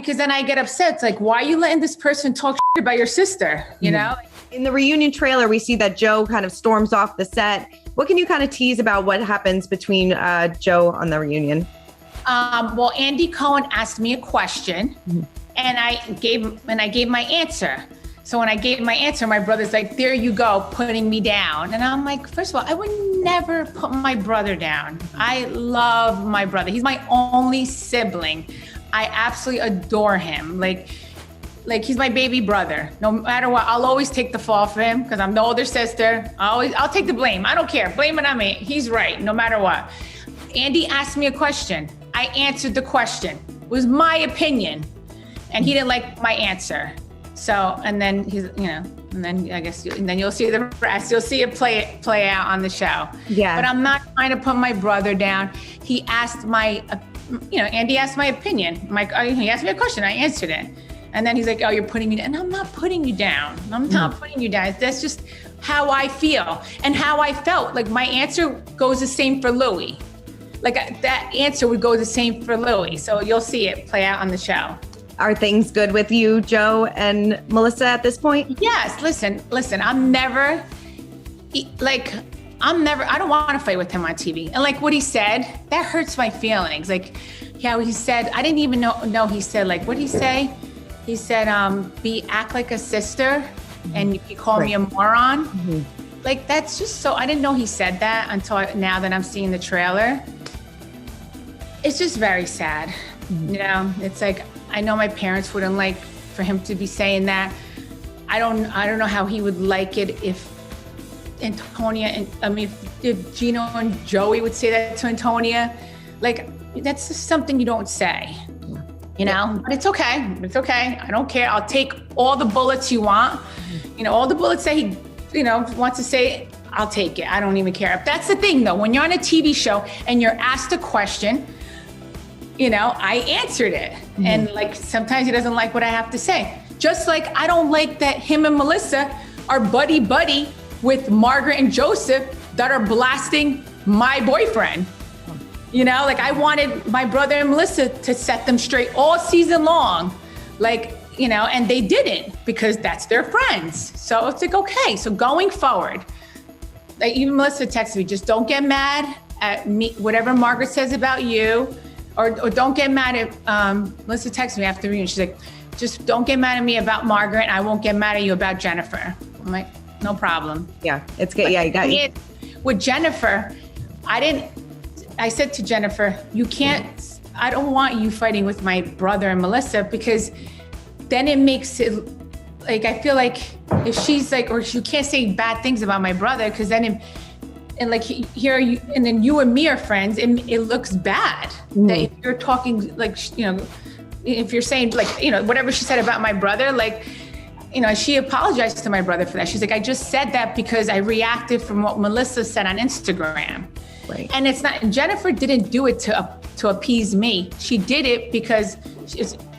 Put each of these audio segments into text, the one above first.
because then I get upset. It's like, why are you letting this person talk shit about your sister? You know? In the reunion trailer, we see that Joe kind of storms off the set. What can you kind of tease about what happens between Joe on the reunion? Well, Andy Cohen asked me a question, and I gave my answer. So when I gave my answer, my brother's like, there you go, putting me down. And I'm like, first of all, I would never put my brother down. I love my brother. He's my only sibling. I absolutely adore him. Like he's my baby brother. No matter what, I'll always take the fall for him because I'm the older sister. I'll take the blame. I don't care. Blame it on me. He's right, no matter what. Andy asked me a question. I answered the question. It was my opinion. And he didn't like my answer. So, and then he's, and then I guess, and then you'll see the rest. You'll see it play out on the show. Yeah. But I'm not trying to put my brother down. He asked Andy asked my opinion. He asked me a question. I answered it. And then he's like, oh, you're putting me down. And I'm not putting you down. I'm not putting you down. That's just how I feel and how I felt. Like my answer goes the same for Louis. Like that answer would go the same for Louis. So you'll see it play out on the show. Are things good with you, Joe and Melissa at this point? Yes. Listen, I don't want to fight with him on TV. And like what he said, that hurts my feelings. Like how he said, I didn't even know he said, like, what did he say? He said, act like a sister and you call me a moron. Mm-hmm. Like, that's just so, I didn't know he said that until now that I'm seeing the trailer. It's just very sad. Mm-hmm. It's like, I know my parents wouldn't like for him to be saying that. I don't know how he would like it if Antonia if Gino and Joey would say that to Antonia. Like, that's just something you don't say, but it's okay. It's okay. I don't care. I'll take all the bullets you want. All the bullets that he, wants to say, I'll take it. I don't even care. That's the thing though, when you're on a TV show and you're asked a question, I answered it. Mm-hmm. And like, sometimes he doesn't like what I have to say. Just like I don't like that him and Melissa are buddy with Margaret and Joseph that are blasting my boyfriend. Like I wanted my brother and Melissa to set them straight all season long. Like, and they didn't because that's their friends. So it's like, okay. So going forward, like even Melissa texted me, just don't get mad at me, whatever Margaret says about you. Or don't get mad at, Melissa texted me after the reunion. She's like, just don't get mad at me about Margaret. I won't get mad at you about Jennifer. I'm like, no problem. Yeah, it's good. Yeah, you got it. With Jennifer, I said to Jennifer, I don't want you fighting with my brother and Melissa and then it makes it, like, I feel like if she's like, or you can't say bad things about my brother because then and like here you, and then you and me are friends, and it looks bad. That if you're talking like, if you're saying like, whatever she said about my brother, like, she apologized to my brother for that. She's like, I just said that because I reacted from what Melissa said on Instagram. Right. And it's not, Jennifer didn't do it to appease me. She did it because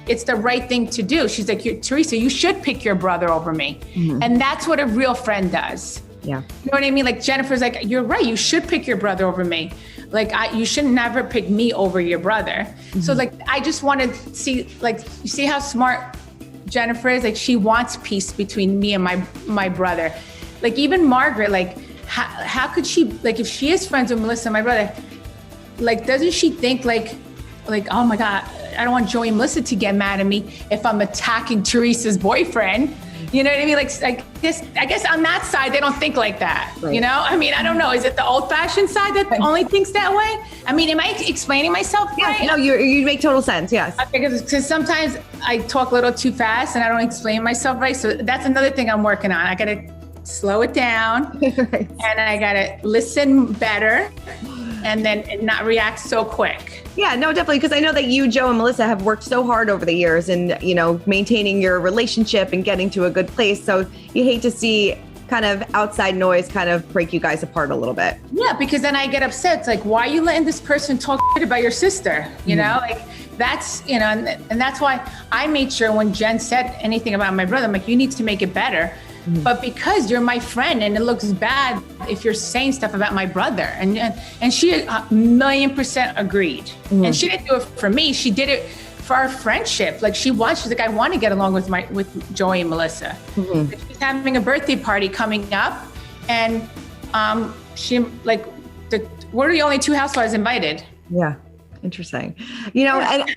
it's the right thing to do. She's like, Teresa, you should pick your brother over me. Mm-hmm. And that's what a real friend does. Yeah. You know what I mean? Like Jennifer's like, you're right. You should pick your brother over me. Like you should never pick me over your brother. Mm-hmm. So like, I just want to see, like, you see how smart Jennifer is? Like she wants peace between me and my brother. Like even Margaret, like how could she, like if she is friends with Melissa, my brother, like doesn't she think like, oh my God, I don't want Joey and Melissa to get mad at me if I'm attacking Teresa's boyfriend. You know what I mean? Like I guess on that side, they don't think like that. Right. I don't know. Is it the old fashioned side that only thinks that way? Am I explaining myself right? Yeah, no, you make total sense. Yes. Because sometimes I talk a little too fast and I don't explain myself right. So that's another thing I'm working on. I got to slow it down right. And I got to listen better and then not react so quick. Yeah, no, definitely. Because I know that you, Joe, and Melissa have worked so hard over the years in, maintaining your relationship and getting to a good place. So you hate to see kind of outside noise kind of break you guys apart a little bit. Yeah, because then I get upset. It's like, why are you letting this person talk shit about your sister? Like that's, and that's why I made sure when Jen said anything about my brother, I'm like, you need to make it better. Mm-hmm. But because you're my friend and it looks bad if you're saying stuff about my brother. And she 1,000,000% agreed. Mm-hmm. And she didn't do it for me. She did it for our friendship. Like she's like, I want to get along with Joey and Melissa. Like, she's having a birthday party coming up, and we're the only 2 housewives invited. Yeah. Interesting. You know, and